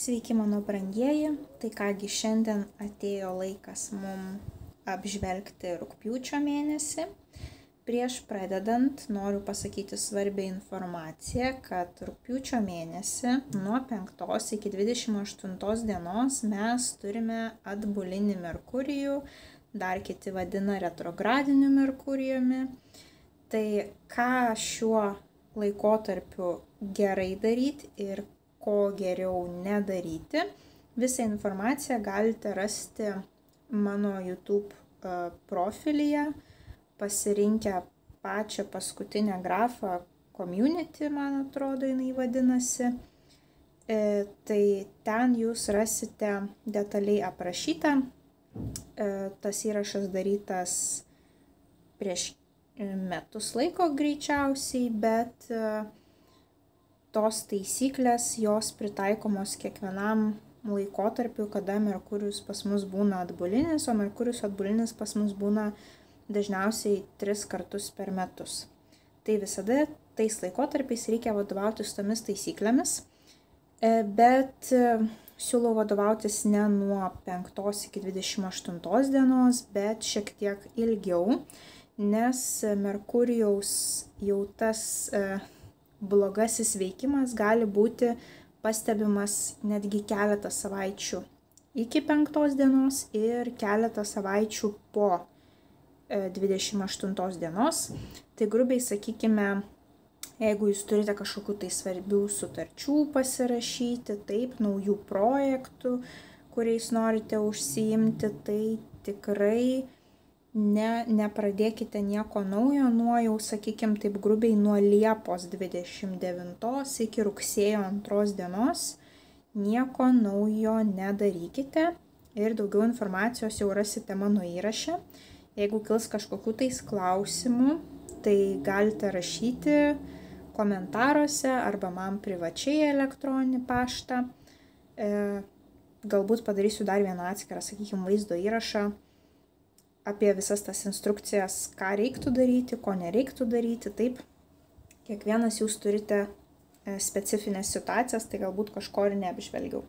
Sveiki mano brangieji, tai kągi šiandien atėjo laikas mums apžvelgti rugpjūčio mėnesį. Prieš pradedant noriu pasakyti svarbią informaciją, kad rugpjūčio mėnesį nuo 5 iki 28 dienos mes turime atbulinį Merkurijų, dar kiti vadina retrogradiniu Merkurijumi. Tai ką šiuo laikotarpiu gerai daryti ir ko geriau nedaryti. Visą informaciją galite rasti mano YouTube profilyje, pasirinkę pačią paskutinę grafą Community, man atrodo, jinai vadinasi. Tai ten jūs rasite detaliai aprašytą. Tas įrašas darytas prieš metus laiko greičiausiai, bet tos taisyklės jos pritaikomos kiekvienam laikotarpiu, kada Merkurijus pas mus būna atbulinis, o Merkurijus atbulinis pas mus būna dažniausiai 3 kartus per metus. Tai visada tais laikotarpiais reikia vadovautis tomis taisyklėmis, bet siūlau vadovautis ne nuo 5 iki 28 dienos, bet šiek tiek ilgiau, nes Merkurijaus jau tas blogasis veikimas gali būti pastebimas netgi keletą savaičių iki 5 dienos ir keletą savaičių po 28 dienos. Tai grubiai sakykime, jeigu jūs turite kažkokių tai svarbių sutarčių pasirašyti, taip, naujų projektų, kuriais norite užsiimti, tai tikrai nepradėkite nieko naujo nuo jau, sakykime, taip grubiai nuo Liepos 29 iki rugsėjo 2 dienos. Nieko naujo nedarykite ir daugiau informacijos jau rasite mano įraše. Jeigu kils kažkokių tais klausimų, tai galite rašyti komentaruose arba man privačiai elektroninį paštą. Galbūt padarysiu dar vieną atskirą, sakykime, vaizdo įrašą apie visas tas instrukcijas, ką reiktų daryti, ko nereiktų daryti. Taip, kiekvienas jūs turite specifines situacijas, tai galbūt kažko ir neapžvelgiau.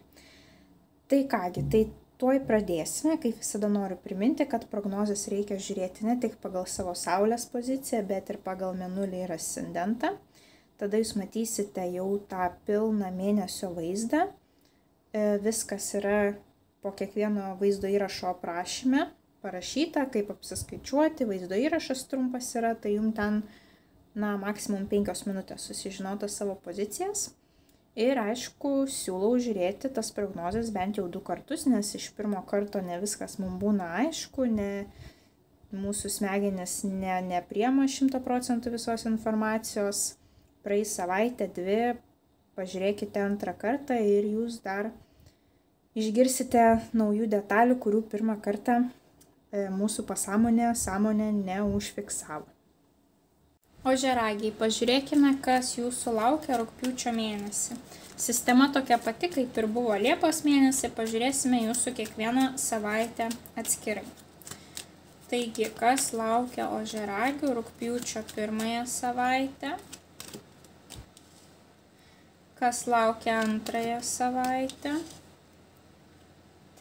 Tai kągi, tai tuoj pradėsime. Kaip visada noriu priminti, kad prognozes reikia žiūrėti ne tik pagal savo saulės poziciją, bet ir pagal mėnulį ir ascendentą. Tada jūs matysite jau tą pilną mėnesio vaizdą. Viskas yra po kiekvieno vaizdo įrašo aprašyme parašyta, kaip apsiskaičiuoti. Vaizdo įrašas trumpas yra, tai jums ten, maksimum 5 minutės susižinoti savo pozicijas. Ir aišku, siūlau žiūrėti tas prognozes bent jau 2 kartus, nes iš pirmo karto ne viskas mums būna aišku, mūsų smegenis nepriema 100% visos informacijos. Praeis savaitę, 2, pažiūrėkite 2 kartą ir jūs dar išgirsite naujų detalių, kurių pirmą kartą mūsų sąmonė neužfiksavo. Ožiaragiai, pažiūrėkime, kas jūsų laukia rugpjūčio mėnesį. Sistema tokia pati, kaip ir buvo Liepos mėnesį, pažiūrėsime jūsų kiekvieną savaitę atskirai. Taigi, kas laukia ožiaragių rugpjūčio 1 savaitę, kas laukia 2 savaitę,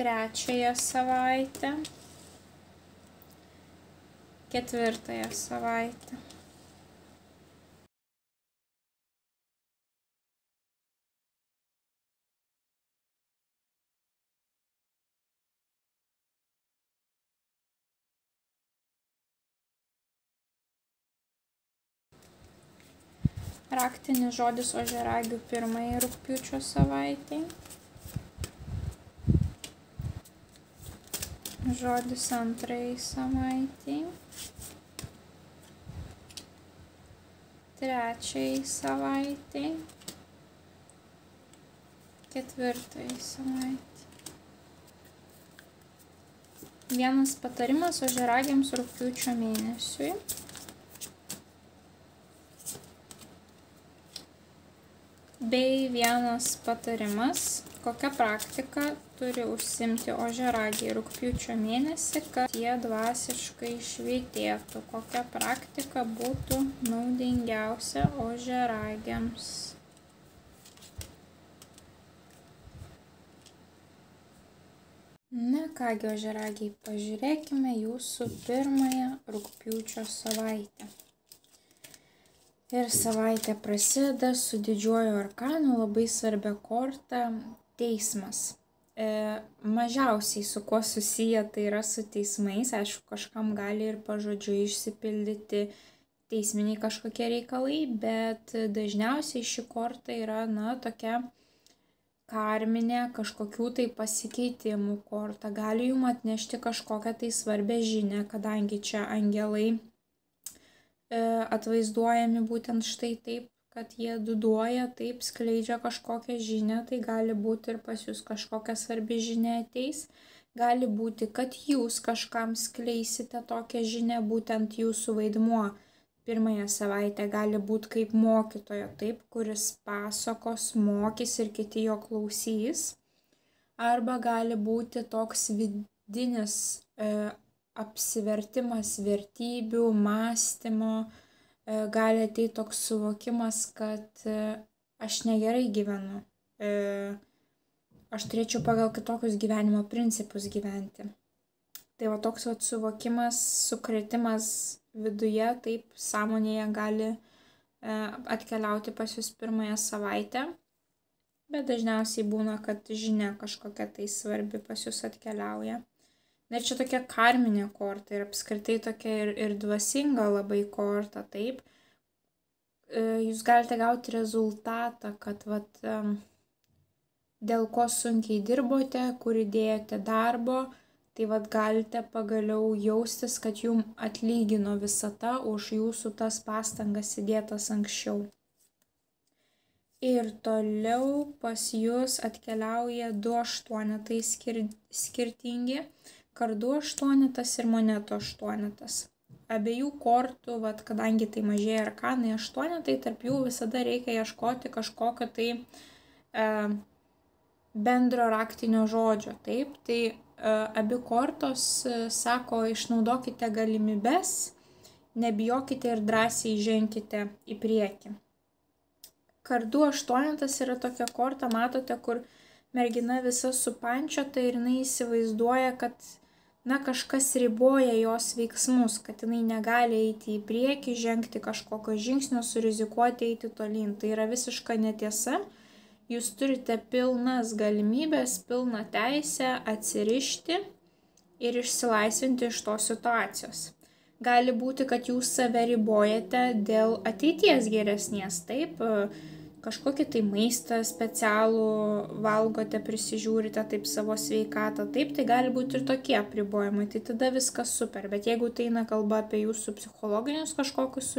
3 savaitę, 4 savaitę. Raktinis žodis ožiaragių 1 rugpjūčio savaitei. Žodis 2 savaitei. 3 savaitei. 4 savaitei. Vienas patarimas ožiaragiams rugpjūčio mėnesiui. Bei vienas patarimas, kokia praktika turi užsiimti ožiaragiai rugpjūčio mėnesį, kad jie dvasiškai švytėtų. Kokia praktika būtų naudingiausia ožiaragiams. Na kągi, ožiaragiai, pažiūrėkime jūsų pirmąją rugpjūčio savaitę. Ir savaitė prasideda su didžiuoju arkanu, labai svarbia korta – teismas. Mažiausiai su kuo susiję tai yra su teismais, aišku, kažkam gali ir pažodžiui išsipildyti teisminiai kažkokie reikalai, bet dažniausiai ši korta yra, tokia karminė, kažkokių tai pasikeitimų korta, gali jum atnešti kažkokią tai svarbę žinią, kadangi čia angelai atvaizduojami būtent štai taip, kad jie duduoja, taip skleidžia kažkokią žinią, tai gali būti ir pas jūs kažkokia svarbi žinia ateis, gali būti, kad jūs kažkam skleisite tokią žinią, būtent jūsų vaidmuo pirmąją savaitę gali būti kaip mokytojo, taip, kuris pasakos, mokys ir kiti jo klausys, arba gali būti toks vidinis apsivertimas vertybių, mąstymo, gali ateiti toks suvokimas, kad aš negerai gyvenu, aš turėčiau pagal kitokius gyvenimo principus gyventi. Tai va toks suvokimas, sukrėtimas viduje, taip sąmonėje gali atkeliauti pas jūs pirmąją savaitę, bet dažniausiai būna, kad žinia kažkokia tai svarbi pas jūs atkeliauja. Ir čia tokia karminė korta ir apskritai tokia ir dvasinga labai korta, taip. Jūs galite gauti rezultatą, kad dėl ko sunkiai dirbote, kur įdėjote darbo, tai galite pagaliau jaustis, kad jum atlygino visata už jūsų tas pastangas įdėtas anksčiau. Ir toliau pas jūs atkeliauja 2 aštuonetai skirtingi. Kardų aštuonetas ir monetų aštuonetas. Abiejų kortų, kadangi tai mažieji arkanai aštuonetai, tarp jų visada reikia ieškoti kažkokio tai bendro raktinio žodžio. Taip, tai abi kortos sako, išnaudokite galimybes, nebijokite ir drąsiai ženkite į priekį. Kardų aštuonetas yra tokia korta, matote, kur mergina visa supančiota ir jinai įsivaizduoja, kad kažkas riboja jos veiksmus, kad jinai negali eiti į priekį, žengti kažkokio žingsnio, surizikuoti, eiti tolyn. Tai yra visiška netiesa. Jūs turite pilnas galimybės, pilną teisę atsirišti ir išsilaisvinti iš tos situacijos. Gali būti, kad jūs save ribojate dėl ateities geresnės, taip, kažkokį tai maistą specialų valgote, prisižiūrite taip savo sveikatą, taip, tai gali būti ir tokie apribojimai, tai tada viskas super, bet jeigu tai eina kalba apie jūsų psichologinius kažkokius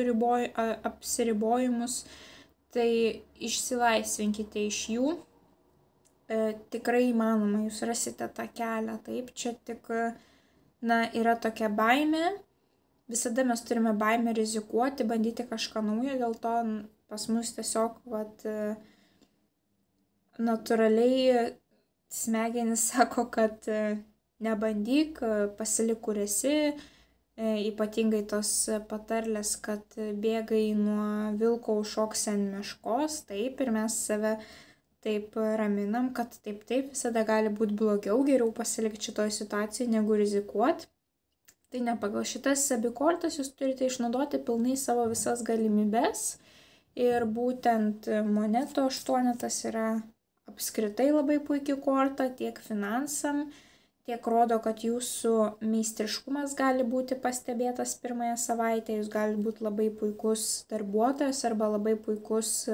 apsiribojimus, tai išsilaisvinkite iš jų, tikrai įmanoma, jūs rasite tą kelią, taip, čia tik, yra tokia baimė, visada mes turime baimę rizikuoti, bandyti kažką naujo, dėl to pas mus tiesiog natūraliai smegenys sako, kad nebandyk, pasilik kur esi, ypatingai tos patarlės, kad bėgai nuo vilko užšoksi ant meškos, taip, ir mes save taip raminam, kad taip, visada gali būti blogiau, geriau pasilikti šitoj situacijai, negu rizikuoti. Tai ne pagal šitas abi kortas jūs turite išnaudoti pilnai savo visas galimybes. Ir būtent monetų aštuonetas yra apskritai labai puikia korta tiek finansam, tiek rodo, kad jūsų meistriškumas gali būti pastebėtas pirmąją savaitę, jūs gali būti labai puikus darbuotojas arba labai puikus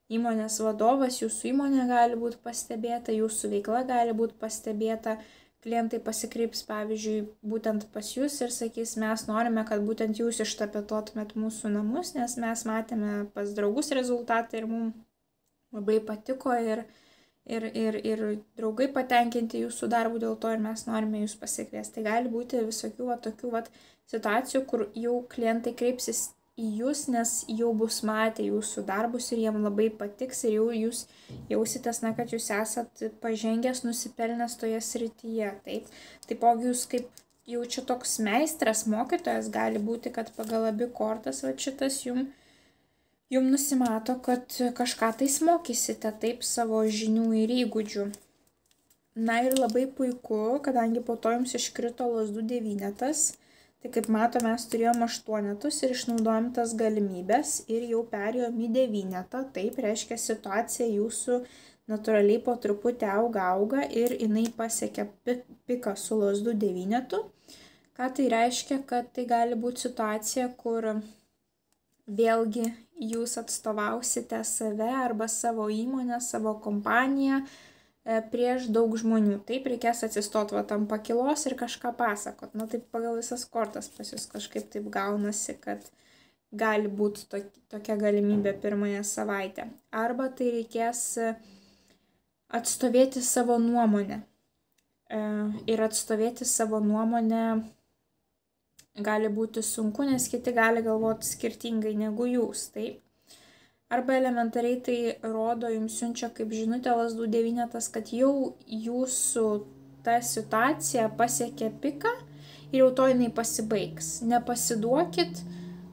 įmonės vadovas, jūsų įmonė gali būti pastebėta, jūsų veikla gali būti pastebėta. Klientai pasikreips, pavyzdžiui, būtent pas jūs ir sakys, mes norime, kad būtent jūs ištapetotumėt mūsų namus, nes mes matėme pas draugus rezultatą ir mums labai patiko ir draugai patenkinti jūsų darbų dėl to ir mes norime jūs pasikviesti. Tai gali būti visokių tokių situacijų, kur jau klientai kreipsis į jūs, nes jau bus matę jūsų darbus ir jiem labai patiks ir jau jūs jausitės, kad jūs esat pažengęs, nusipelnęs toje srityje. Taip. Taipogi jūs kaip jau čia toks meistras, mokytojas gali būti, kad pagal abi kortas šitas jum nusimato, kad kažką tais mokysite, taip, savo žinių ir įgūdžių. Na ir labai puiku, kadangi po to jums iškrito lazdų 9, tai kaip matome, mes turėjom 8 ir išnaudojom tas galimybės ir jau perėjom į 9, taip reiškia situacija jūsų natūraliai po truputį auga ir jinai pasiekia piką su lazdų 9. Ką tai reiškia, kad tai gali būti situacija, kur vėlgi jūs atstovausite save arba savo įmonę, savo kompaniją prieš daug žmonių. Taip reikės atsistoti tam pakilos ir kažką pasakot. Na taip pagal visas kortas pas jūs kažkaip taip gaunasi, kad gali būti tokia galimybė pirmąją savaitę. Arba tai reikės atstovėti savo nuomonę. Ir atstovėti savo nuomonę gali būti sunku, nes kiti gali galvoti skirtingai negu jūs, taip. Arba elementariai tai rodo, jums siunčia kaip žinutė lazdų 9, kad jau jūsų ta situacija pasiekė piką ir jau to jinai pasibaigs. Nepasiduokit,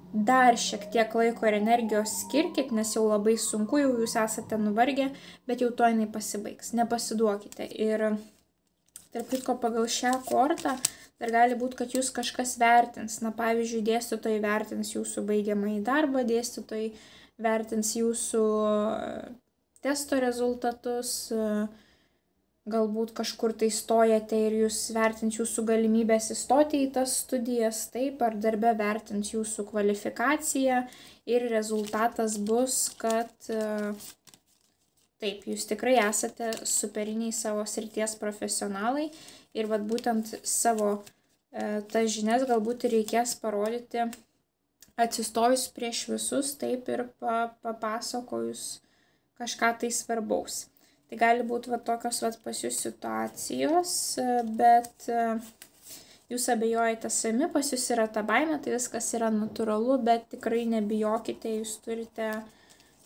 dar šiek tiek laiko ir energijos skirkit, nes jau labai sunku, jau jūs esate nuvargę, bet jau to jinai pasibaigs. Nepasiduokite. Ir tarp kitko pagal šią kortą dar gali būti, kad jūs kažkas vertins. Na, pavyzdžiui, dėstytojai vertins jūsų baigiamąjį darbą, dėstytojai vertins jūsų testo rezultatus, galbūt kažkur tai stojate ir jūs vertins jūsų galimybės įstoti į tas studijas, taip, ar darbe vertins jūsų kvalifikaciją ir rezultatas bus, kad taip, jūs tikrai esate superiniai savo srities profesionalai ir vat būtent savo tas žinias galbūt reikės parodyti atsistojus prieš visus, taip ir papasakojus kažką tai svarbaus. Tai gali būti va tokios va pas jūs situacijos, bet jūs abejojate savimi, pas jūs yra ta baimė, tai viskas yra natūralu, bet tikrai nebijokite, jūs turite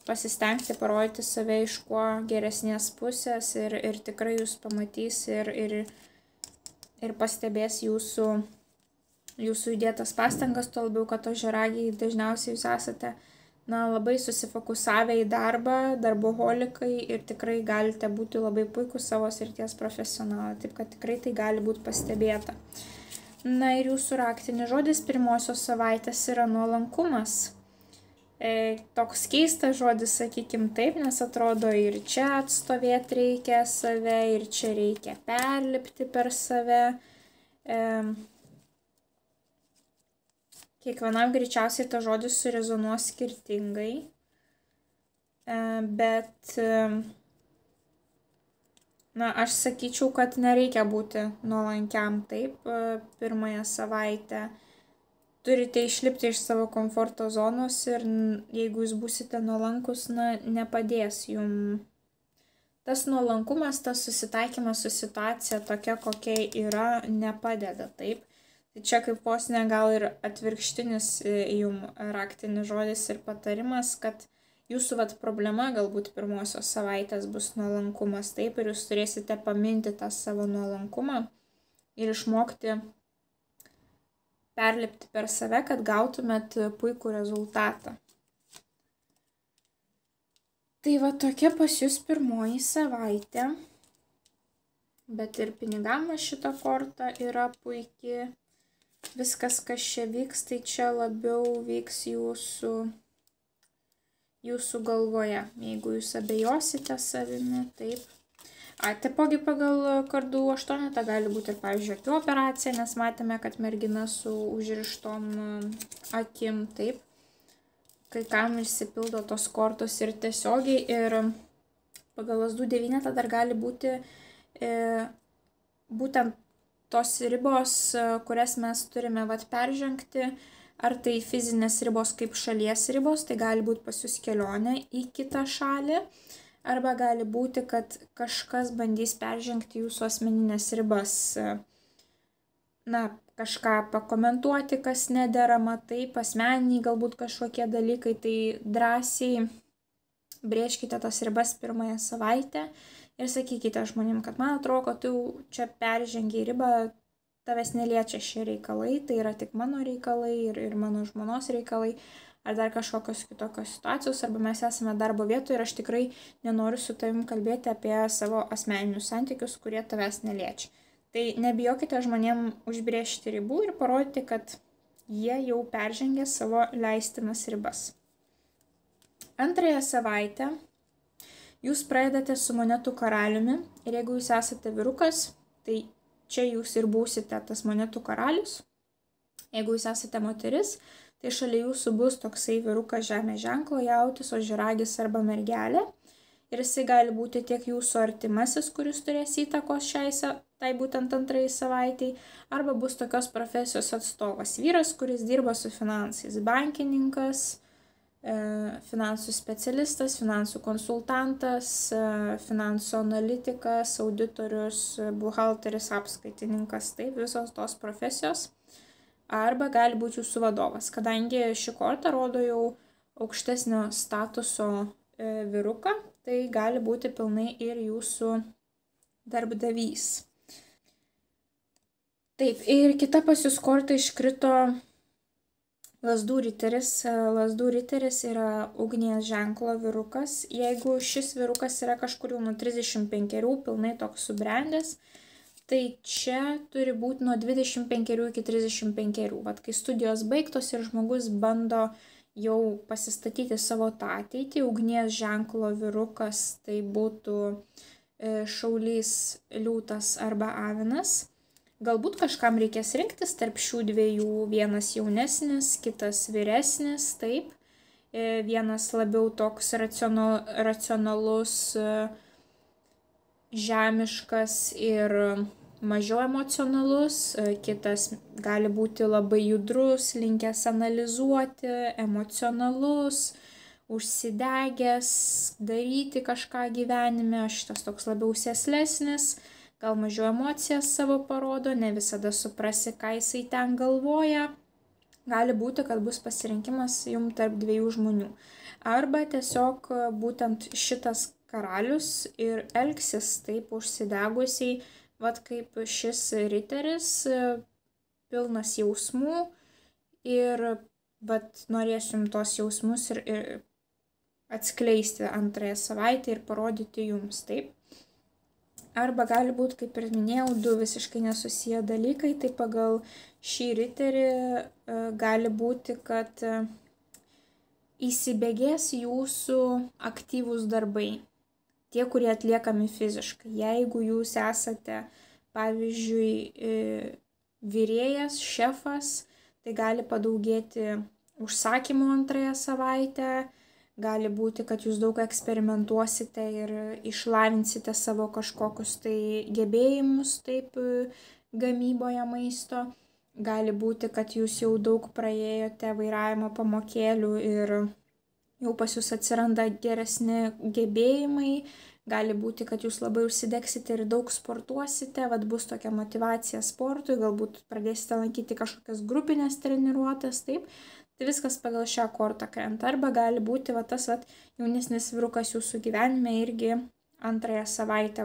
pasistengti parodyti save iš kuo geresnės pusės ir tikrai jūs pamatys ir pastebės jūsų įdėtas pastangas, tuo labiau, kad ožiaragiai dažniausiai jūs esate labai susifokusavę į darbą, darboholikai ir tikrai galite būti labai puikūs savo srities profesionalai, taip kad tikrai tai gali būti pastebėta. Na ir jūsų raktinis žodis pirmosios savaitės yra nuolankumas. Toks keistas žodis, sakykim taip, nes atrodo ir čia atstovėti reikia save, ir čia reikia perlipti per save. Kiekvienam greičiausiai tas žodis surezonuos skirtingai, bet aš sakyčiau, kad nereikia būti nuolankiam taip pirmąją savaitę. Turite išlipti iš savo komforto zonos ir jeigu jūs būsite nuolankus, nepadės jums. Tas nuolankumas, tas susitaikymas su situacija tokia, kokia yra, nepadeda taip. Čia kaip vos ne gal ir atvirkštinis jums raktinis žodis ir patarimas, kad jūsų problema galbūt pirmosios savaitės bus nuolankumas, taip, ir jūs turėsite paminti tą savo nuolankumą ir išmokti perlipti per save, kad gautumėt puikų rezultatą. Tai va tokia pas jūs pirmoji savaitė, bet ir pinigam šita korta yra puikiai. Viskas, kas čia vyks, tai čia labiau vyks jūsų galvoje. Jeigu jūs abejosite savimi, taip. Taipogi pagal kardų 8 gali būti ir, pavyzdžiui, akių operacija, nes matėme, kad mergina su užrištom akim, taip. Kai kam išsipildo tos kortos ir tiesiogiai, ir pagal lazdų 9 dar gali būti būtent tos ribos, kurias mes turime peržengti, ar tai fizinės ribos kaip šalies ribos, tai gali būti pas jūs kelionė į kitą šalį, arba gali būti, kad kažkas bandys peržengti jūsų asmeninės ribas, kažką pakomentuoti, kas nederama, taip, asmeniniai galbūt kažkokie dalykai, tai drąsiai brėžkite tas ribas pirmąją savaitę. Ir sakykite žmonėm, kad man atrodo, kad tu čia peržengiai ribą, tavęs neliečia šie reikalai, tai yra tik mano reikalai ir mano žmonos reikalai. ar dar kažkokios kitokios situacijos, arba mes esame darbo vietoje ir aš tikrai nenoriu su tavim kalbėti apie savo asmeninius santykius, kurie tavęs neliečia. Tai nebijokite žmonėm užbrėžti ribų ir parodyti, kad jie jau peržengė savo leistinas ribas. Antrąją savaitę jūs pradedate su monetų karaliumi ir jeigu jūs esate vyrukas, tai čia jūs ir būsite tas monetų karalius. Jeigu jūs esate moteris, tai šalia jūsų bus toksai vyrukas žemės ženklo, jautis, ožiaragis arba mergelė. Ir jisai gali būti tiek jūsų artimasis, kuris turės įtakos tai būtent antrajai savaitei, arba bus tokios profesijos atstovas vyras, kuris dirba su finansais, bankininkas, finansų specialistas, finansų konsultantas, finansų analitikas, auditorius, buhalteris, apskaitininkas, taip visos tos profesijos. Arba gali būti jūsų vadovas, kadangi ši korta rodo jau aukštesnio statuso vyruką, tai gali būti pilnai ir jūsų darbdavys. Taip, ir kita pas jūs korta iškrito lazdų riteris. Lazdų riteris yra ugnies ženklo vyrukas. Jeigu šis vyrukas yra kažkur jau nuo 35, pilnai toks subrendęs, tai čia turi būti nuo 25 iki 35. Vat kai studijos baigtos ir žmogus bando jau pasistatyti savo tą ateitį, ugnies ženklo vyrukas, tai būtų šaulys, liūtas arba avinas. Galbūt kažkam reikės rinktis tarp šių dviejų, vienas jaunesnis, kitas vyresnis, taip. Vienas labiau toks racionalus, žemiškas ir mažiau emocionalus, kitas gali būti labai judrus, linkęs analizuoti, emocionalus, užsidegęs, daryti kažką gyvenime, šitas toks labiau sėslesnis, gal mažiau emocijas savo parodo, ne visada suprasi, ką jisai ten galvoja. Gali būti, kad bus pasirinkimas jums tarp dviejų žmonių. Arba tiesiog būtent šitas karalius ir elgsis taip užsidegusiai, vat kaip šis riteris, pilnas jausmų ir vat norėsim tos jausmus ir atskleisti antrąją savaitę ir parodyti jums, taip. Arba gali būti, kaip ir minėjau, du visiškai nesusiję dalykai, tai pagal šį riterį gali būti, kad įsibėgės jūsų aktyvūs darbai. Tie, kurie atliekami fiziškai. Jeigu jūs esate, pavyzdžiui, virėjas, šefas, tai gali padaugėti užsakymų antrąją savaitę, gali būti, kad jūs daug eksperimentuosite ir išlavinsite savo kažkokius tai gebėjimus, taip, gamyboje maisto. Gali būti, kad jūs jau daug praėjote vairavimo pamokėlių ir jau pas jūs atsiranda geresni gebėjimai, gali būti, kad jūs labai užsidegsite ir daug sportuosite, vat bus tokia motyvacija sportui, galbūt pradėsite lankyti kažkokias grupinės treniruotės, taip. Tai viskas pagal šią kortą krenta. Arba gali būti tas jaunesnis vyrukas jūsų gyvenime irgi antrąją savaitę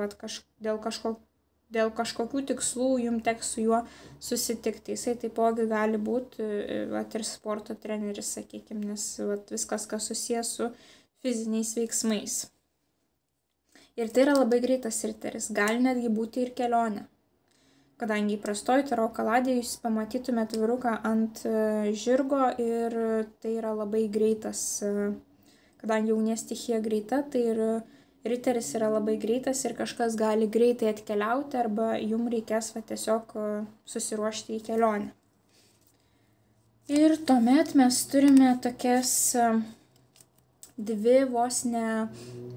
dėl kažkokių tikslų jums teks su juo susitikti. Jisai taipogi gali būti ir sporto treneris, sakykime, nes viskas, kas susijęs su fiziniais veiksmais. Ir tai yra labai greitas riteris, gali netgi būti ir kelionė. Kadangi įprastoj taro kaladėje jūs pamatytumėt vyruką ant žirgo ir tai yra labai greitas, kadangi ugnies stichija greita, tai ir riteris yra labai greitas ir kažkas gali greitai atkeliauti arba jums reikės tiesiog susiruošti į kelionę. Ir tuomet mes turime tokias dvi vos ne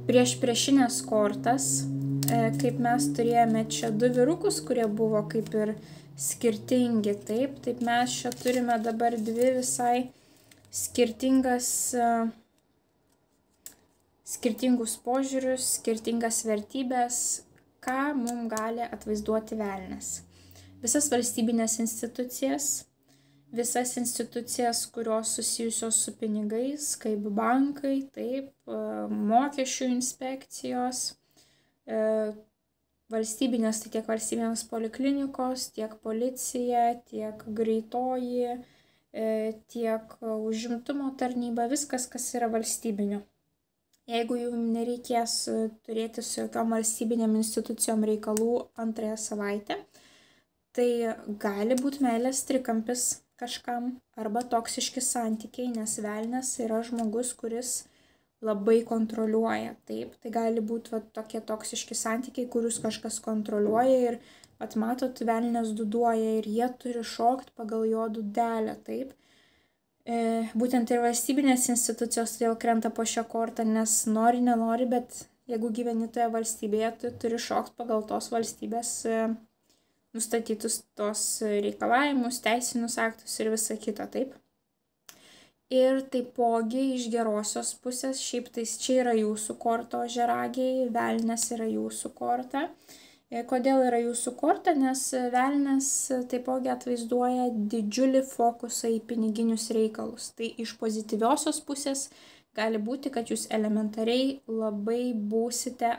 priešinės kortas, kaip mes turėjome čia du vyrukus, kurie buvo kaip ir skirtingi, taip mes čia turime dabar dvi visai skirtingus požiūrius, skirtingas vertybės, ką mums gali atvaizduoti velnias. Visas valstybinės institucijas, visas institucijas, kurios susijusios su pinigais, kaip bankai, taip, mokesčių inspekcijos, valstybinės, tai tiek valstybinės poliklinikos, tiek policija, tiek greitoji, tiek užimtumo tarnyba, viskas, kas yra valstybinio. Jeigu jums nereikės turėti su jokiom valstybinėm institucijom reikalų antrąją savaitę, tai gali būti meilės trikampis kažkam arba toksiški santykiai, nes velnias yra žmogus, kuris labai kontroliuoja. Taip, tai gali būti tokie toksiški santykiai, kurius kažkas kontroliuoja ir matot, velnias duduoja ir jie turi šokti pagal jo dudelę. Taip. Būtent ir valstybinės institucijos todėl krenta po šią kortą, nes nori, nenori, bet jeigu gyveni toje valstybėje, tu turi šokti pagal tos valstybės nustatytus tos reikalavimus, teisinius aktus ir visą kitą, taip. Ir taipogi iš gerosios pusės, šiaip tais čia yra jūsų korto ožiaragiai, velnias yra jūsų korta. Kodėl yra jūsų korta? Nes velnias taipogi atvaizduoja didžiulį fokusą į piniginius reikalus. Tai iš pozityviosios pusės gali būti, kad jūs elementariai labai būsite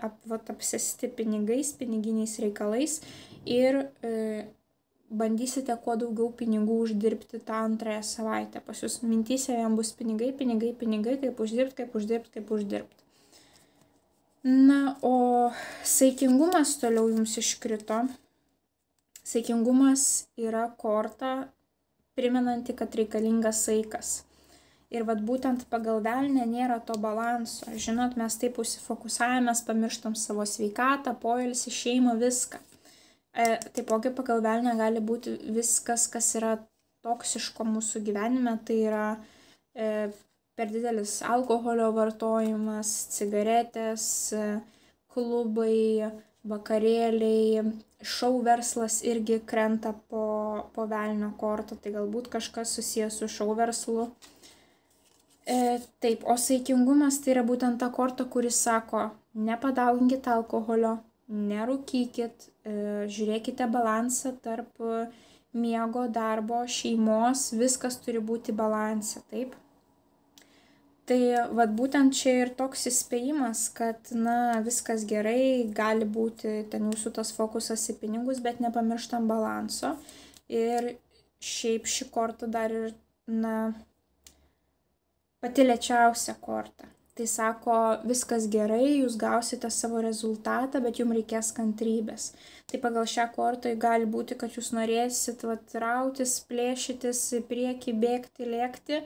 apsėsti pinigais, piniginiais reikalais ir bandysite kuo daugiau pinigų uždirbti tą antrąją savaitę. Pas jūs mintyse jam bus pinigai, pinigai, pinigai, kaip uždirbti, kaip uždirbti, kaip uždirbti. Na, o saikingumas toliau jums iškrito. Saikingumas yra korta, primenanti, kad reikalingas saikas. Ir būtent pagal velnę nėra to balanso. Žinot, mes taip užsifokusavomės, pamirštam savo sveikatą, poilsį, šeimą, viską. Taipogi pagal velnę gali būti viskas, kas yra toksiško mūsų gyvenime, tai yra per didelis alkoholio vartojimas, cigaretės, klubai, vakarėliai, šou verslas irgi krenta po velnio kortą, tai galbūt kažkas susijęs su šou verslu. Taip, o saikingumas tai yra būtent ta korta, kuris sako, nepadauginkit alkoholio, nerūkykit, žiūrėkite balansą tarp miego, darbo, šeimos, viskas turi būti balanse, taip. Tai būtent čia ir toks įspėjimas, kad viskas gerai, gali būti ten jūsų tas fokusas į pinigus, bet nepamirštam balanso. Ir šiaip ši korta dar ir pati lėčiausia korta. Tai sako, viskas gerai, jūs gausite savo rezultatą, bet jums reikės kantrybės. Tai pagal šią kortą gali būti, kad jūs norėsit rautis, plėšytis, į priekį, bėgti, lėkti.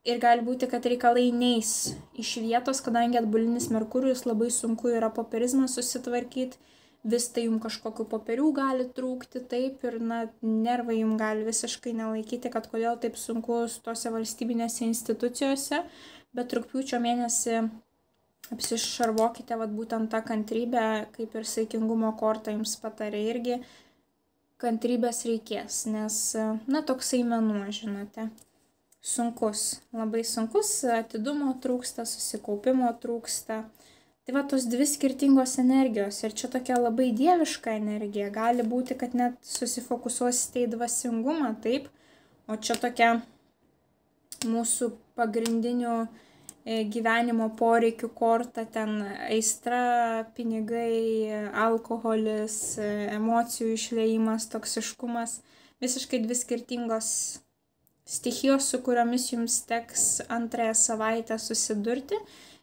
Ir gali būti, kad reikalai neis iš vietos, kadangi atbulinis Merkurijus labai sunku yra popierizmą susitvarkyti, vis tai jums kažkokių popierių gali trūkti, taip, ir nervai jums gali visiškai nelaikyti, kad kodėl taip sunku tose valstybinėse institucijose, bet rugpjūčio mėnesį apsišarvokite būtent tą kantrybę, kaip ir saikingumo korta jums patarė irgi, kantrybės reikės, nes, toksai mėnuo, žinote. Sunkus, labai sunkus, atidumo trūksta, susikaupimo trūksta. Tai tos dvi skirtingos energijos ir čia tokia labai dieviška energija. Gali būti, kad net susifokusuosite į dvasingumą, taip, o čia tokia mūsų pagrindinių gyvenimo poreikių korta, ten aistra, pinigai, alkoholis, emocijų išliejimas, toksiškumas, visiškai dvi skirtingos stichijos, su kuriomis jums teks antrąją savaitę susidurti.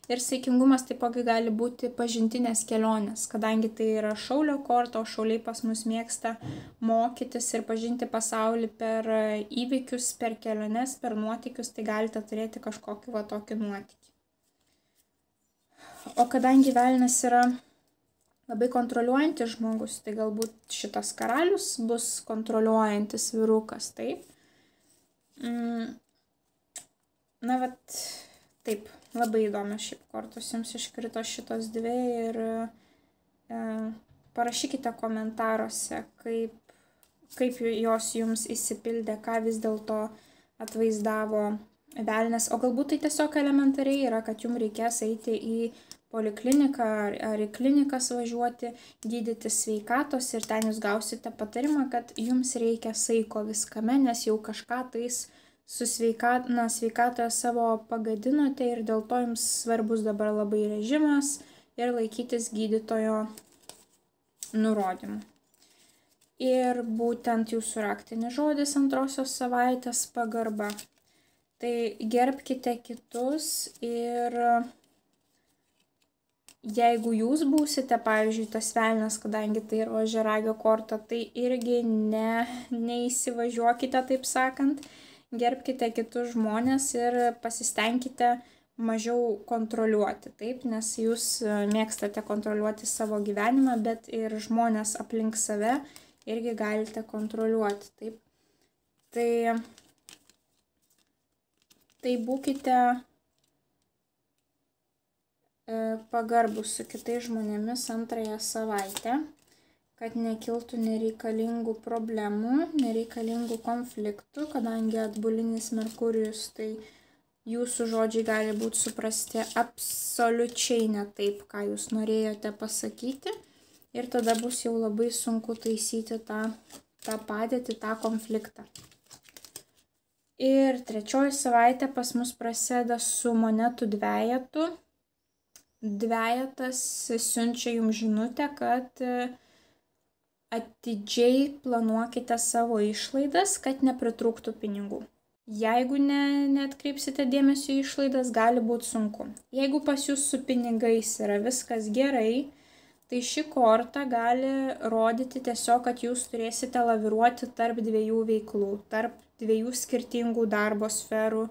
Ir saikingumas taipogi gali būti pažintinės kelionės, kadangi tai yra šaulio korta, o šauliai pas mus mėgsta mokytis ir pažinti pasaulį per įvykius, per keliones, per nuotykius, tai galite turėti kažkokį tokį nuotykį. O kadangi velnias yra labai kontroliuojantis žmogus, tai galbūt šitas karalius bus kontroliuojantis vyrukas, taip. Taip, labai įdomios šiaip kortos jums iškrito šitos dvi ir parašykite komentaruose, kaip jos jums įsipildė, ką vis dėlto atvaizdavo velnias, o galbūt tai tiesiog elementariai yra, kad jums reikės eiti į polikliniką ar į klinikas važiuoti, gydyti sveikatos ir ten jūs gausite patarimą, kad jums reikia saiko viskame, nes jau kažką tais su sveikatoje savo pagadinote ir dėl to jums svarbus dabar labai režimas ir laikytis gydytojo nurodymų. Ir būtent jūsų raktinis žodis antrosios savaitės - pagarba. Tai gerbkite kitus ir jeigu jūs būsite, pavyzdžiui, tas velnias, kadangi tai yra ožiaragio korta, tai irgi neįsivažiuokite, taip sakant, gerbkite kitus žmonės ir pasistengkite mažiau kontroliuoti, taip, nes jūs mėgstate kontroliuoti savo gyvenimą, bet ir žmonės aplink save irgi galite kontroliuoti, taip. Tai būkite pagarbus su kitais žmonėmis antrąją savaitę, kad nekiltų nereikalingų problemų, nereikalingų konfliktų, kadangi atbulinis Merkurijus, tai jūsų žodžiai gali būti suprasti absoliučiai ne taip, ką jūs norėjote pasakyti, ir tada bus jau labai sunku taisyti tą padėtį, tą konfliktą. Ir trečioji savaitė pas mus prasideda su monetų dvejetu. Dvejetas siunčia jums žinutę, kad atidžiai planuokite savo išlaidas, kad nepritrūktų pinigų. Jeigu neatkreipsite dėmesio į išlaidas, gali būti sunku. Jeigu pas jūs su pinigais yra viskas gerai, tai ši korta gali rodyti tiesiog, kad jūs turėsite laviruoti tarp dviejų veiklų, tarp dviejų skirtingų darbo sferų,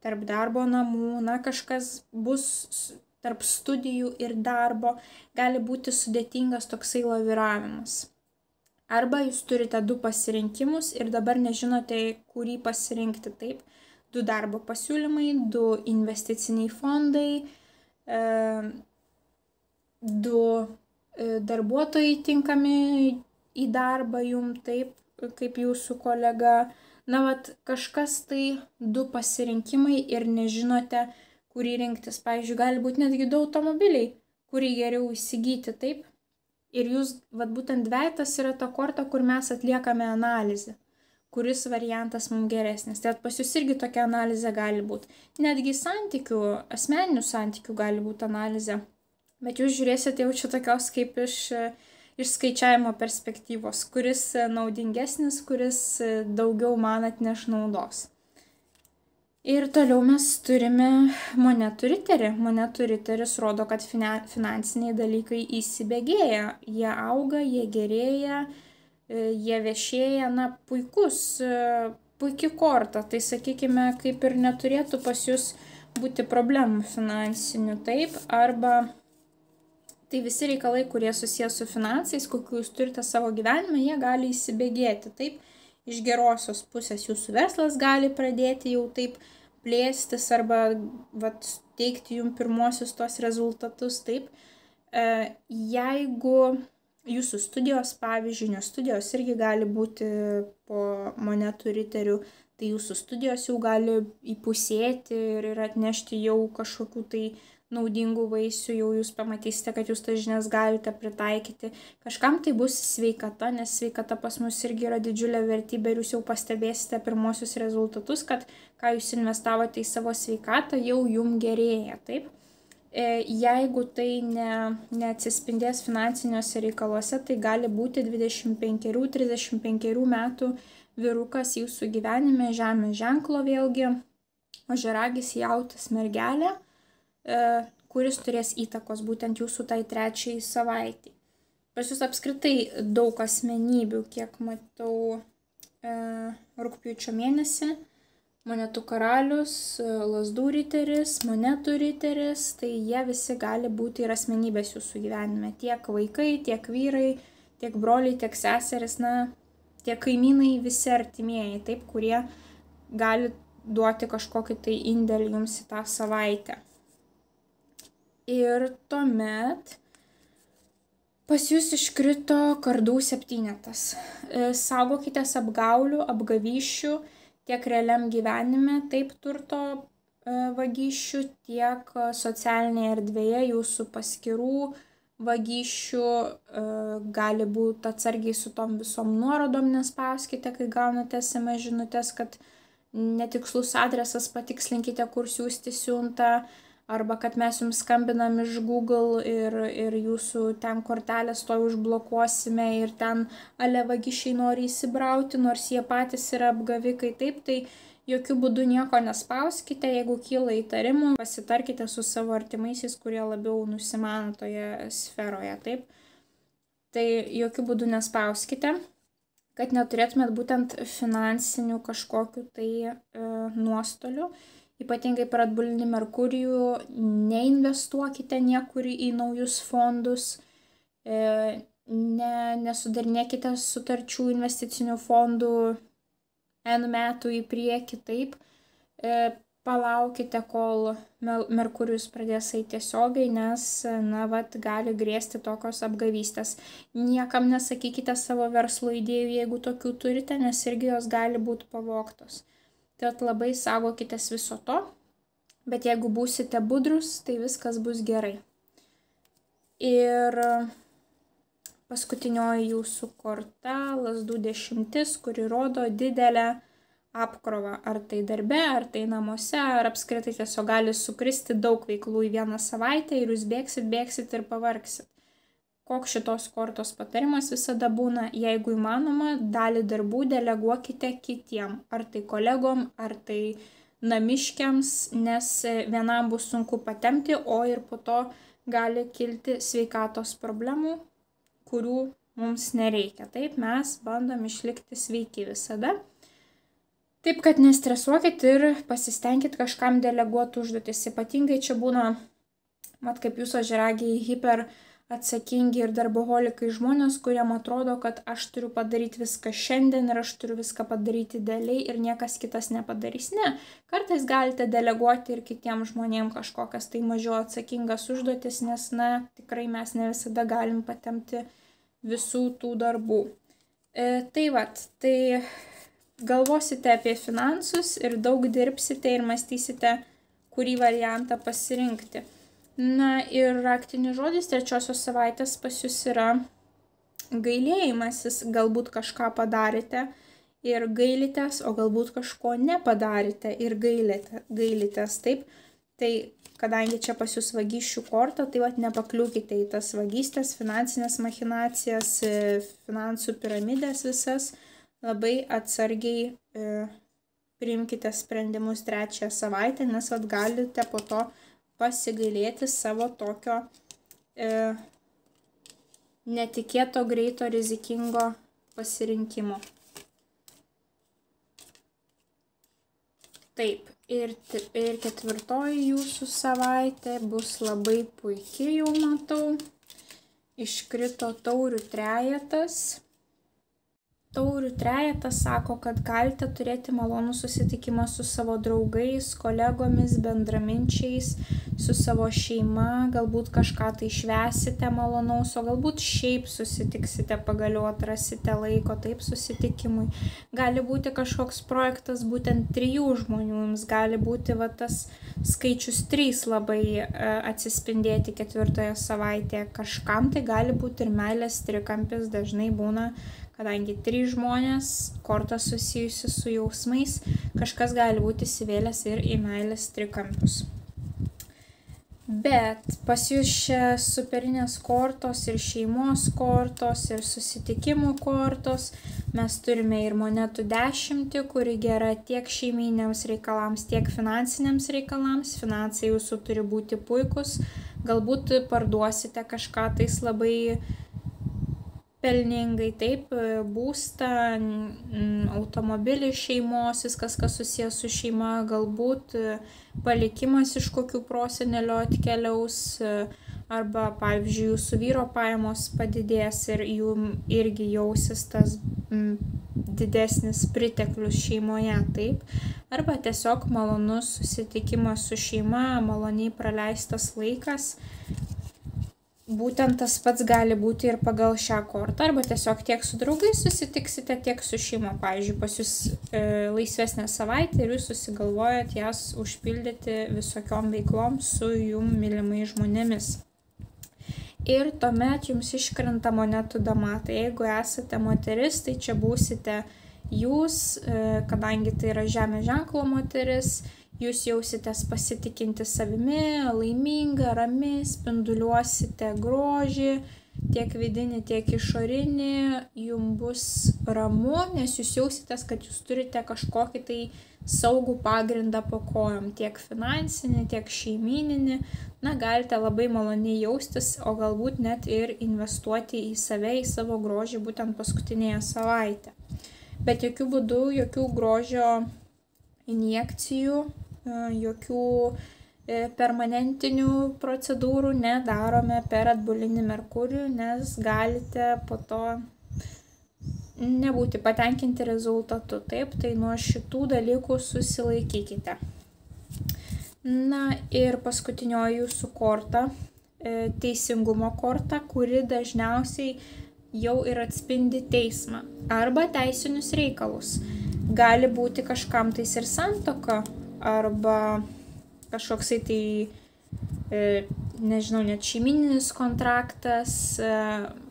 tarp darbo namų, kažkas bus tarp studijų ir darbo, gali būti sudėtingas toksai laviravimas. Arba jūs turite 2 pasirinkimus ir dabar nežinote, kurį pasirinkti, taip. 2 darbo pasiūlymai, 2 investiciniai fondai, 2 darbuotojai tinkami į darbą jums, taip, kaip jūsų kolega. Kažkas tai 2 pasirinkimai ir nežinote, kurį rinktis. Pavyzdžiui, gali būti netgi 2 automobiliai, kurį geriau įsigyti, taip. Ir jūs, būtent dvejetas yra ta korta, kur mes atliekame analizę, kuris variantas mums geresnis. Tai pas jūs irgi tokia analizė gali būti. Netgi asmeninių santykių gali būti analizė. Bet jūs žiūrėsite jau čia tokios kaip iš skaičiavimo perspektyvos, kuris naudingesnis, kuris daugiau man atneš naudos. Ir toliau mes turime monetų riterį. Monetų riteris rodo, kad finansiniai dalykai įsibėgėja. Jie auga, jie gerėja, jie viešėja, puiki korta. Tai sakykime, kaip ir neturėtų pas jūs būti problemų finansinių, taip, arba tai visi reikalai, kurie susijęs su finansais, kokių jūs turite savo gyvenime, jie gali įsibėgėti, taip. Iš gerosios pusės jūsų verslas gali pradėti jau taip plėstis arba teikti jums pirmosius tos rezultatus, taip. Jeigu jūsų studijos, pavyzdžiui, nes studijos irgi gali būti po monetų riterių, tai jūsų studijos jau gali įpusėti ir atnešti jau kažkokių tai naudingų vaisių, jau jūs pamatysite, kad jūs tas žinias galite pritaikyti. Kažkam tai bus sveikata, nes sveikata pas mus irgi yra didžiulė vertybė ir jūs jau pastebėsite pirmosius rezultatus, kad ką jūs investavote į savo sveikatą, jau jum gerėja, taip. Jeigu tai neatsispindės finansiniuose reikaluose, tai gali būti 25-35 metų vyrukas jūsų gyvenime, žemės ženklo vėlgi, ožiaragis, jautis, mergelė, kuris turės įtakos būtent jūsų tai trečiai savaitai. Pas jūs apskritai daug asmenybių, kiek matau rugpjūčio mėnesį, monetų karalius, lazdų riteris, monetų riteris, tai jie visi gali būti ir asmenybės jūsų gyvenime. Tiek vaikai, tiek vyrai, tiek broliai, tiek seseris, tiek kaimynai, visi artimieji, taip, kurie gali duoti kažkokį tai indėlį jums į tą savaitę. Ir tuomet pas jūs iškrito kardų 7. Saugokitės apgaulių, apgavysčių tiek realiam gyvenime, taip turto vagysčių, tiek socialinėje erdvėje jūsų paskirų vagysčių. Gali būti atsargiai su tom visom nuorodom, nespauskite, kai gaunate SMS žinutės, kad netikslus adresas, patikslinkite, kur siųsti siuntą. arba kad mes jums skambinam iš Google ir jūsų ten kortelės to užblokuosime ir ten ale vagišiai nori įsibrauti, nors jie patys yra apgavikai, taip, tai jokių būdų nieko nespauskite, jeigu kyla įtarimų, pasitarkite su savo artimaisiais, kurie labiau nusimano toje sferoje, taip. Tai jokių būdų nespauskite, kad neturėtumėt būtent finansinių kažkokių tai nuostolių. Ypatingai per atbulinį Merkurijų neinvestuokite niekur į naujus fondus, nesudarinėkite sutarčių investicinių fondų N metų į priekį, taip. Palaukite, kol Merkurijus pradės eiti tiesiogiai, nes, gali grėsti tokios apgavystės. Niekam nesakykite savo verslo idėjų, jeigu tokių turite, nes irgi jos gali būti pavogtos. Tad labai saugokitės viso to, bet jeigu būsite budrus, tai viskas bus gerai. Ir paskutinioji jūsų korta, lazdų 10, kuri rodo didelę apkrovą. Ar tai darbe, ar tai namuose, ar apskritai tiesiog gali sukristi daug veiklų į vieną savaitę ir jūs bėgsit ir pavargsit. Koks šitos kortos patarimas visada būna, jeigu įmanoma, dalį darbų deleguokite kitiem, ar tai kolegom, ar tai namiškiams, nes vienam bus sunku patempti, o ir po to gali kilti sveikatos problemų, kurių mums nereikia. Taip, mes bandom išlikti sveiki visada. Taip, kad nestresuokit ir pasistengkit kažkam deleguoti užduotis. Ypatingai čia būna, kaip jūs ožiaragiai, hiper atsakingi ir darboholikai žmonės, kuriem atrodo, kad aš turiu padaryti viską šiandien ir aš turiu viską padaryti idealiai ir niekas kitas nepadarys. Ne, kartais galite deleguoti ir kitiem žmonėm kažkokias tai mažiau atsakingas užduotis, nes, tikrai mes ne visada galim patempti visų tų darbų. Tai galvosite apie finansus ir daug dirbsite ir mąstysite, kurį variantą pasirinkti. Ir raktinis žodis trečiosios savaitės pas jūs yra gailėjimasis. Galbūt kažką padarėte ir gailitės, o galbūt kažko nepadarėte ir gailitės. Taip, tai kadangi čia pas jūs vagysčių korta, tai nepakliūkite į tas vagystės, finansinės machinacijas, finansų piramidės visas. Labai atsargiai priimkite sprendimus trečiąją savaitę, nes galite po to pasigailėti savo tokio netikėto, greito, rizikingo pasirinkimo. Taip, ir ketvirtoji jūsų savaitė bus labai puikiai, jau matau. Iškrito taurių trejetas. Taurių trejetas sako, kad galite turėti malonų susitikimą su savo draugais, kolegomis, bendraminčiais, su savo šeima, galbūt kažką tai švęsite malonaus, o galbūt šiaip susitiksite, pagaliau atrasite laiko taip susitikimui. Gali būti kažkoks projektas būtent 3 žmonių, jums gali būti tas skaičius 3 labai atsispindėti ketvirtoje savaitėje. Kažkam tai gali būti ir meilės trikampis, dažnai būna, kadangi 3 žmonės, korta susijusi su jausmais, kažkas gali būti įsivėlęs ir į meilės trikampius. Bet pas jūs čia superinės kortos ir šeimos kortos ir susitikimų kortos. Mes turime ir monetų 10, kuri gera tiek šeiminiams reikalams, tiek finansiniams reikalams. Finansai jūsų turi būti puikus. Galbūt parduosite kažką tais labai pelningai, taip, būstą, automobilį šeimos, viskas, kas susijęs su šeima, galbūt palikimas iš kokių prosenelio atkeliaus, arba, pavyzdžiui, jūsų vyro pajamos padidės ir jum irgi jausis tas didesnis priteklius šeimoje, taip, arba tiesiog malonus susitikimas su šeima, maloniai praleistas laikas. Būtent tas pats gali būti ir pagal šią kortą, arba tiesiog tiek su draugais susitiksite, tiek su šeima. Pavyzdžiui, pas jūs laisvesnė savaitė ir jūs susigalvojat jas užpildyti visokiom veiklom su jum mylimais žmonėmis. Ir tuomet jums iškrenta monetų dama. Tai jeigu esate moteris, tai čia būsite jūs, kadangi tai yra žemės ženklo moteris, jūs jausitės pasitikinti savimi, laiminga, rami, spinduliuosite grožį, tiek vidinį, tiek išorinį, jums bus ramu, nes jūs jausitės, kad jūs turite kažkokį tai saugų pagrindą po kojom, tiek finansinį, tiek šeimyninį. Na, galite labai maloniai jaustis, o galbūt net ir investuoti į save, į savo grožį būtent paskutinėje savaitę. Bet jokių būdų, jokių grožio injekcijų, jokių permanentinių procedūrų nedarome per atbulinį Merkurijų, nes galite po to nebūti patenkinti rezultatu. Taip, tai nuo šitų dalykų susilaikykite. Na ir paskutinioji jūsų korta, teisingumo korta, kuri dažniausiai jau ir atspindi teismą arba teisinius reikalus. Gali būti kažkam tais ir santuoka arba kažkoksai tai, nežinau, net šeimininis kontraktas,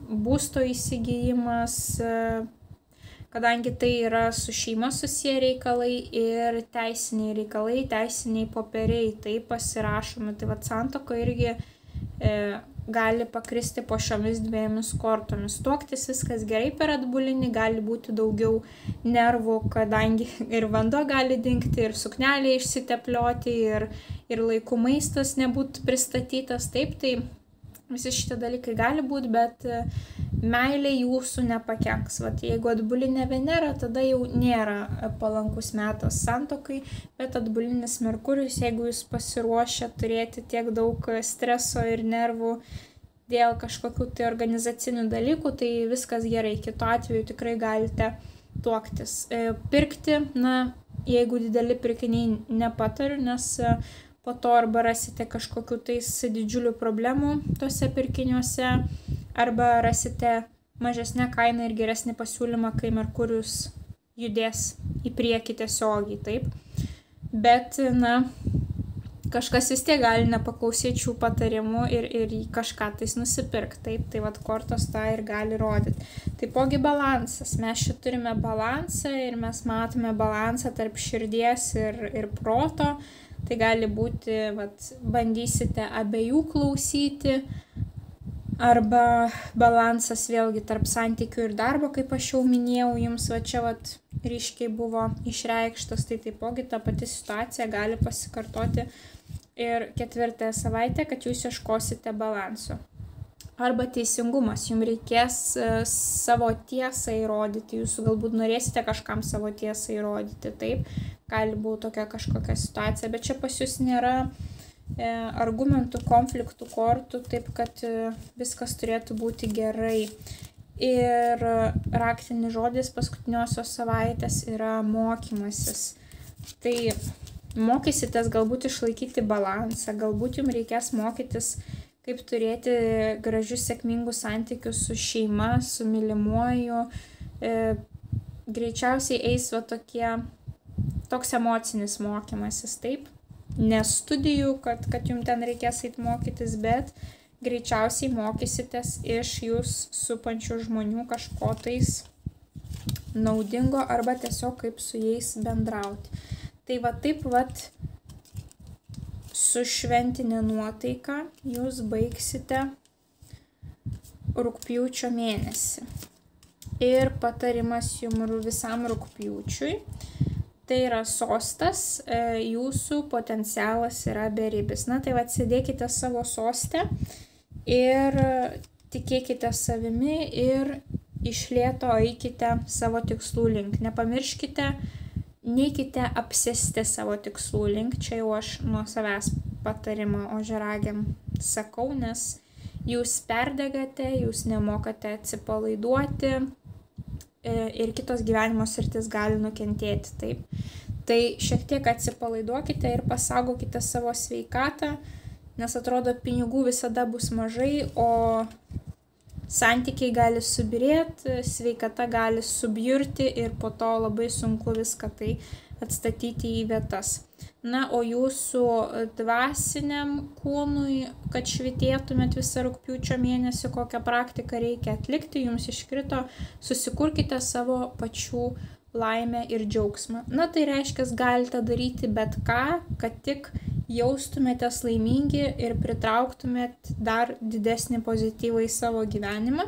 būsto įsigijimas, kadangi tai yra su šeima susiję reikalai ir teisiniai reikalai, teisiniai popieriai, tai pasirašomi. Tai vat santuoka irgi gali pakristi po šiomis dviejomis kortomis. Tuoktis viskas gerai per atbulinį, gali būti daugiau nervų, kadangi ir vanduo gali dingti, ir suknelė išsiteplioti, ir laiku maistas nebūtų pristatytas. Taip, tai visi šitie dalykai gali būti, bet meilė jūsų nepakenks. Vat jeigu atbulinė Venera, tada jau nėra palankus metas santuokai, bet atbulinis Merkurijus, jeigu jūs pasiruošę turėti tiek daug streso ir nervų dėl kažkokių tai organizacinių dalykų, tai viskas gerai. Kitu atveju tikrai galite tuoktis. Pirkti, na, jeigu dideli pirkiniai nepatariu, nes po to arba rasite kažkokių tais didžiulių problemų tose pirkiniuose, arba rasite mažesnę kainą ir geresnį pasiūlymą, kai Merkurijus judės į priekį tiesiogiai, taip. Bet, na, kažkas vis tiek gali nepaklausyti šių patarimų ir kažką tais nusipirkti, taip. Tai vat kortos tą ir gali rodyti. Taipogi balansas. Mes čia turime balansą ir mes matome balansą tarp širdies ir proto. Tai gali būti, vat, bandysite abiejų klausyti, arba balansas vėlgi tarp santykių ir darbo, kaip aš jau minėjau, jums va čia vat ryškiai buvo išreikštas, tai taipogi ta pati situacija gali pasikartoti ir ketvirtąją savaitę, kad jūs ieškosite balanso. Arba teisingumas, jums reikės savo tiesą įrodyti, jūs galbūt norėsite kažkam savo tiesą įrodyti, taip, gali būti tokia kažkokia situacija, bet čia pas jūs nėra argumentų, konfliktų, kortų, taip kad viskas turėtų būti gerai. Ir raktinis žodis paskutiniosios savaitės yra mokymasis. Tai mokysitės galbūt išlaikyti balansą, galbūt jums reikės mokytis, kaip turėti gražius, sėkmingus santykius su šeima, su mylimuoju. Greičiausiai eis va toks emocinis mokymasis, taip. Ne studijų, kad jums ten reikės eiti mokytis, bet greičiausiai mokysitės iš jūs supančių žmonių kažko tais naudingo arba tiesiog kaip su jais bendrauti. Tai va taip vat su šventinė nuotaika jūs baigsite rugpjūčio mėnesį. Ir patarimas jums visam rugpjūčiui. Tai yra sostas, jūsų potencialas yra beribis. Na tai vat sėdėkite savo soste ir tikėkite savimi ir iš lėto eikite savo tikslų link. Nepamirškite, neikite apsėsti savo tikslų link. Čia jau aš nuo savęs patarimą ožiaragiam sakau, nes jūs perdegate, jūs nemokate atsipalaiduoti. Ir kitos gyvenimo sritis gali nukentėti, taip. Tai šiek tiek atsipalaiduokite ir pasaugokite savo sveikatą, nes atrodo pinigų visada bus mažai, o santykiai gali subirėti, sveikata gali subjurti ir po to labai sunku viską tai atstatyti į vietas. Na, o jūsų dvasiniam kūnui, kad švitėtumėt visą rugpjūčio mėnesį, kokią praktiką reikia atlikti, jums iškrito, susikurkite savo pačių laimę ir džiaugsmą. Na, tai reiškia, galite daryti bet ką, kad tik jaustumėtės laimingi ir pritrauktumėt dar didesnį pozityvą į savo gyvenimą.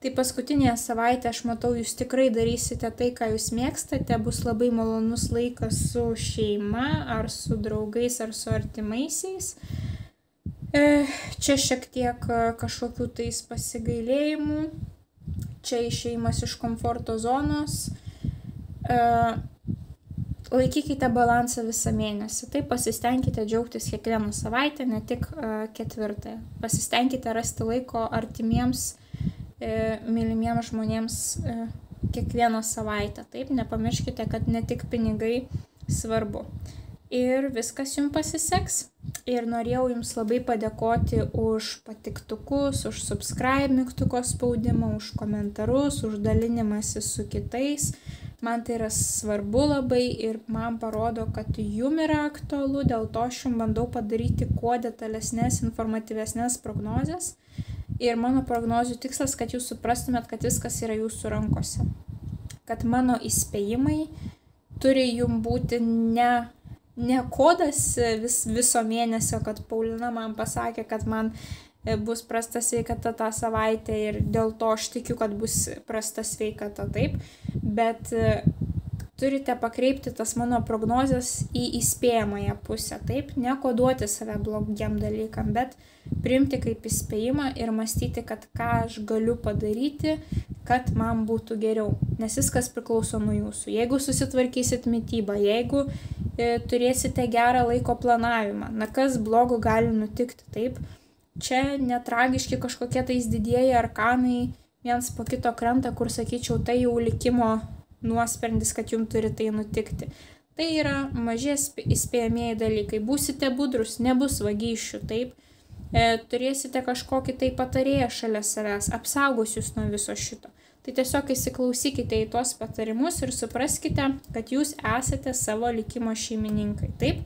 Tai paskutinėje savaitę, aš matau, jūs tikrai darysite tai, ką jūs mėgstate, bus labai malonus laikas su šeima, ar su draugais, ar su artimaisiais. Čia šiek tiek kažkokių tais pasigailėjimų, čia išėjimas iš komforto zonos. Laikykite balansą visą mėnesį, tai pasistengkite džiaugtis kiekvieną savaitę, ne tik ketvirtąją. Pasistengkite rasti laiko artimiems, mylimiems žmonėms kiekvieną savaitę. Taip, nepamirškite, kad ne tik pinigai svarbu. Ir viskas jums pasiseks. Ir norėjau jums labai padėkoti už patiktukus, už subscribe mygtuko spaudimą, už komentarus, už dalinimąsi su kitais. Man tai yra svarbu labai ir man parodo, kad jum yra aktualu, dėl to aš jums bandau padaryti kuo detalesnės, informatyvesnės prognozes. Ir mano prognozių tikslas, kad jūs suprastumėt, kad viskas yra jūsų rankose. Kad mano įspėjimai turi jums būti ne kodas viso mėnesio, kad Paulina man pasakė, kad man bus prasta sveikata tą savaitę ir dėl to aš tikiu, kad bus prasta sveikata, taip. Bet turite pakreipti tas mano prognozes į įspėjamąją pusę, taip. Nekoduoti save blogiem dalykam, bet priimti kaip įspėjimą ir mąstyti, kad ką aš galiu padaryti, kad man būtų geriau. Nes viskas priklauso nuo jūsų. Jeigu susitvarkysit mitybą, jeigu turėsite gerą laiko planavimą, na kas blogo gali nutikti, taip. Čia netragiški kažkokie tais didieji arkanai viens po kito krenta, kur sakyčiau, tai jau likimo nuosprendis, kad jums turi tai nutikti. Tai yra maži įspėjamieji dalykai. Būsite budrus, nebus vagysčių, taip. Turėsite kažkokį tai patarėją šalia savęs, apsaugos jūs nuo viso šito. Tai tiesiog įsiklausykite į tuos patarimus ir supraskite, kad jūs esate savo likimo šeimininkai, taip.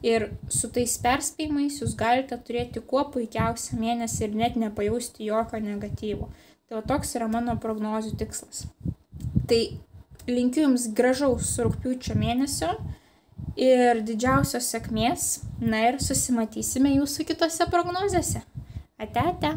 Ir su tais perspėjimais jūs galite turėti kuo puikiausią mėnesį ir net nepajausti jokio negatyvo. Tai toks yra mano prognozių tikslas. Tai linkiu jums gražaus rugpjūčio mėnesio ir didžiausios sėkmės. Na ir susimatysime jūsų kitose prognozėse. Ate, ate.